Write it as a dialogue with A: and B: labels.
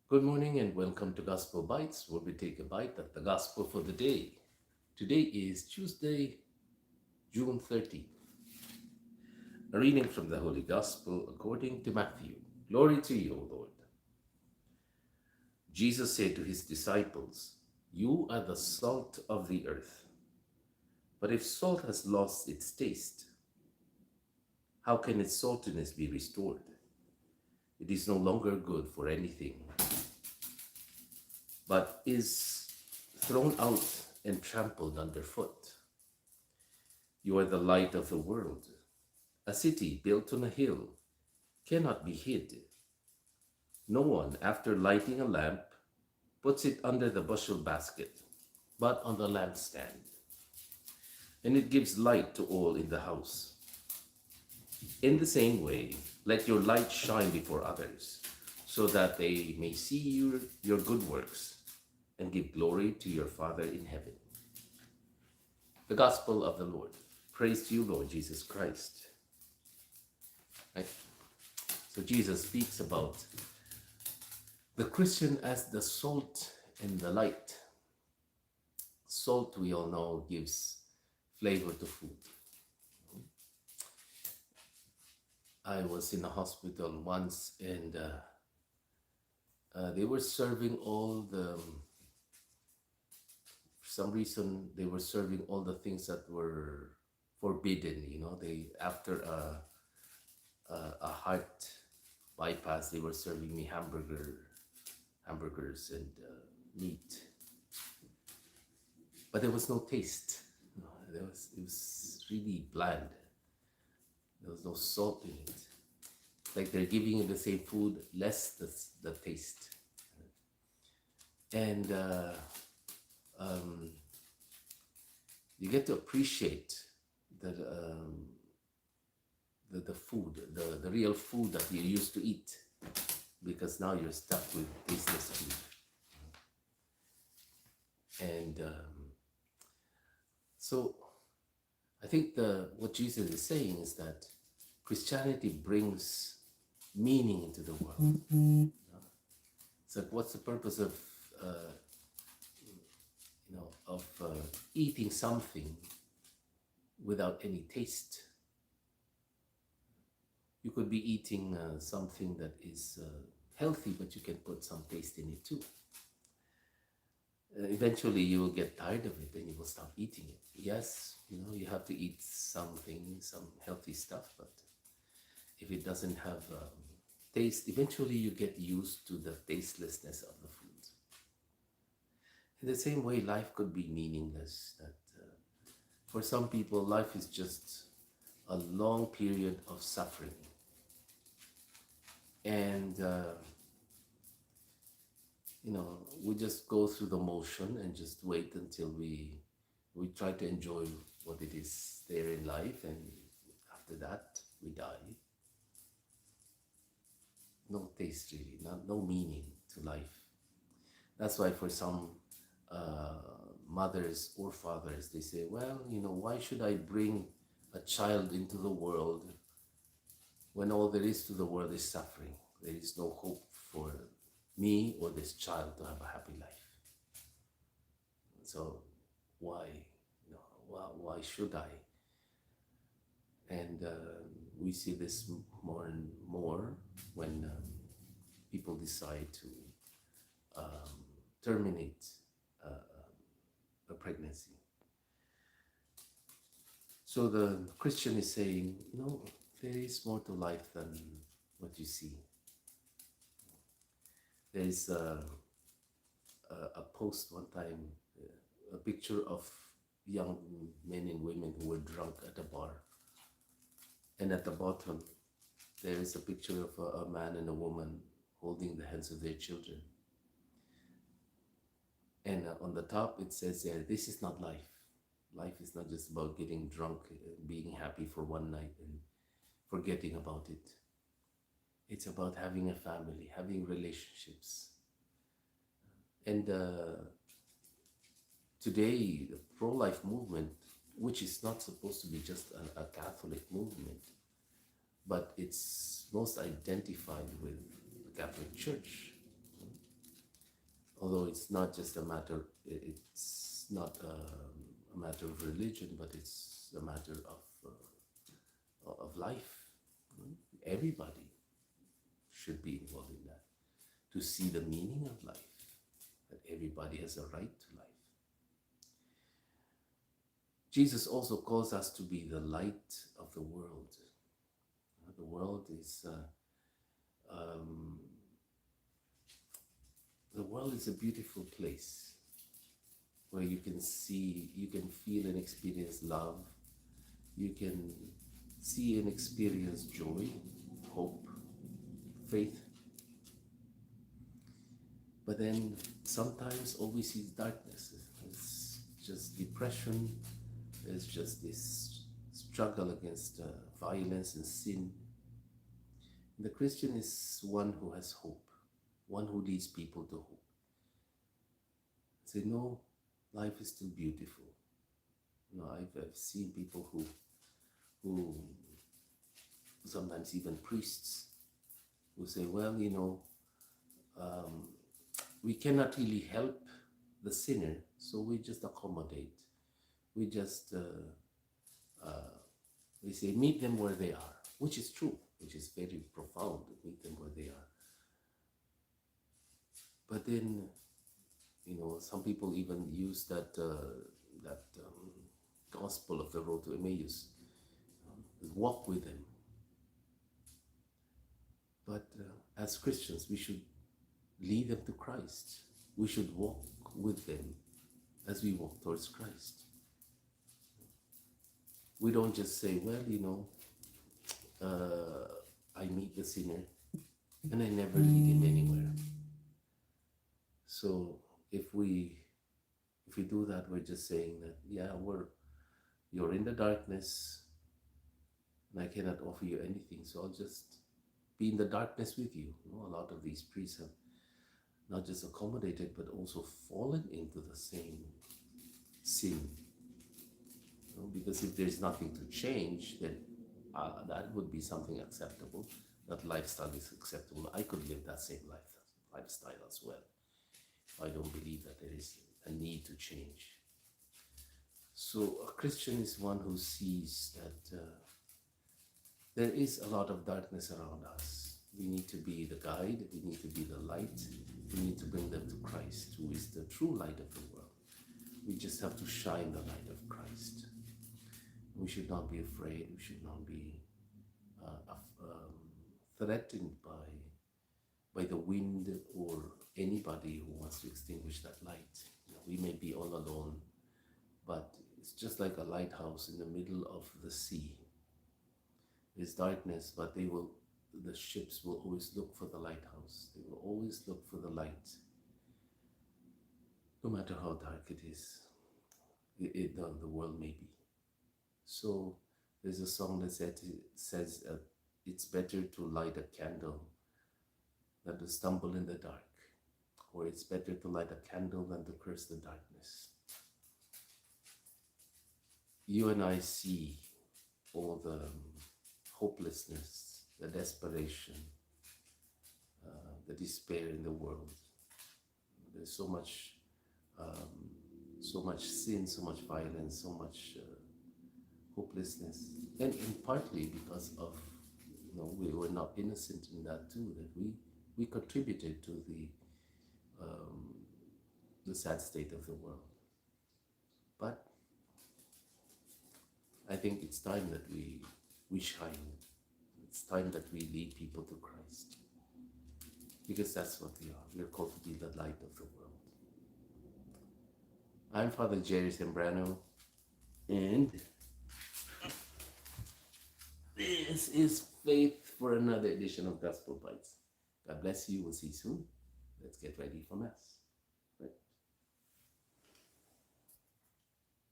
A: Good morning and welcome to Gospel Bytes, where we take a bite at the Gospel for the day. Today is Tuesday, June 30th. A reading from the Holy Gospel according to Matthew. Glory to you, O Lord. Jesus said to his disciples, "You are the salt of the earth. But if salt has lost its taste, how can its saltiness be restored? It is no longer good for anything, but is thrown out and trampled underfoot. You are the light of the world. A city built on a hill cannot be hid. No one, after lighting a lamp, puts it under the bushel basket, but on the lampstand, and it gives light to all in the house. In the same way, let your light shine before others, so that they may see your good works and give glory to your Father in heaven." The Gospel of the Lord. Praise to you, Lord Jesus Christ. Right? So Jesus speaks about the Christian as the salt and the light. Salt, we all know, gives flavor to food. I was in a hospital once and they were serving all the, for some reason, they were serving all the things that were forbidden. They, after a heart bypass, they were serving me hamburgers and meat, but there was no taste. It was really bland. There was no salt in it. Like they're giving you the same food, less the taste. And you get to appreciate the food, the real food that you used to eat, because now you're stuck with tasteless food. And so I think what Jesus is saying is that Christianity brings meaning into the world. It's like, what's the purpose of eating something without any taste? You could be eating something that is healthy, but you can put some taste in it too. Eventually you will get tired of it and you will stop eating it. Yes, you have to eat something, some healthy stuff, but if it doesn't have taste, eventually you get used to the tastelessness of the food. In the same way, life could be meaningless. That for some people, life is just a long period of suffering. And we just go through the motion and just wait until we try to enjoy what it is there in life, and after that we die. No taste, really, no meaning to life. That's why for some mothers or fathers, they say, well, why should I bring a child into the world when all there is to the world is suffering? There is no hope for me or this child to have a happy life. So why should I? And we see this more and more when people decide to terminate a pregnancy. So the Christian is saying, there is more to life than what you see. There is a post one time, a picture of young men and women who were drunk at a bar. And at the bottom, there is a picture of a man and a woman holding the hands of their children. And on the top, it says there, this is not life. Life is not just about getting drunk, being happy for one night and forgetting about it. It's about having a family, having relationships. And today, the pro-life movement, which is not supposed to be just a Catholic movement, but it's most identified with the Catholic Church. Although it's not just a matter, it's not a matter of religion, but it's a matter of life. Everybody should be involved in that to see the meaning of life, that everybody has a right to life. Jesus also calls us to be the light of the world. The world is a beautiful place where you can see, you can feel and experience love. You can see and experience joy, hope, faith. But then sometimes all we see is darkness. It's just depression. It's just this struggle against violence and sin. And the Christian is one who has hope, one who leads people to hope. Say, no, life is still beautiful. You know, I've seen people who sometimes even priests who say, well, you know, we cannot really help the sinner, so we just accommodate. We just, we say, meet them where they are, which is true, which is very profound, meet them where they are. But then, you know, some people even use that gospel of the road to Emmaus, walk with them. But as Christians, we should lead them to Christ. We should walk with them as we walk towards Christ. We don't just say, well, you know, I meet the sinner and I never lead him anywhere. So if we do that, we're just saying that, yeah, you're in the darkness and I cannot offer you anything, so I'll just be in the darkness with you. You know, a lot of these priests have not just accommodated, but also fallen into the same sin. You know, because if there's nothing to change, then that would be something acceptable. That lifestyle is acceptable. I could live that same lifestyle as well. I don't believe that there is a need to change. So a Christian is one who sees that there is a lot of darkness around us. We need to be the guide, we need to be the light, we need to bring them to Christ, who is the true light of the world. We just have to shine the light of Christ. We should not be afraid, we should not be threatened by the wind or anybody who wants to extinguish that light. You know, we may be all alone, but it's just like a lighthouse in the middle of the sea. There's darkness, but the ships will always look for the lighthouse. They will always look for the light, no matter how dark it is, the world may be. So there's a song that says it's better to light a candle than to stumble in the dark, or it's better to light a candle than to curse the darkness. You and I see all the hopelessness, the desperation, the despair in the world. There's so much sin, so much violence, so much hopelessness, and partly because of, you know, we were not innocent in that too, that we contributed to the sad state of the world. But I think it's time that we shine. It's time that we lead people to Christ, because that's what we are. We are called to be the light of the world. I'm Father Jerry Sembrano, and this is Faith for another edition of Gospel Bytes. God bless you. We'll see you soon. Let's get ready for Mass.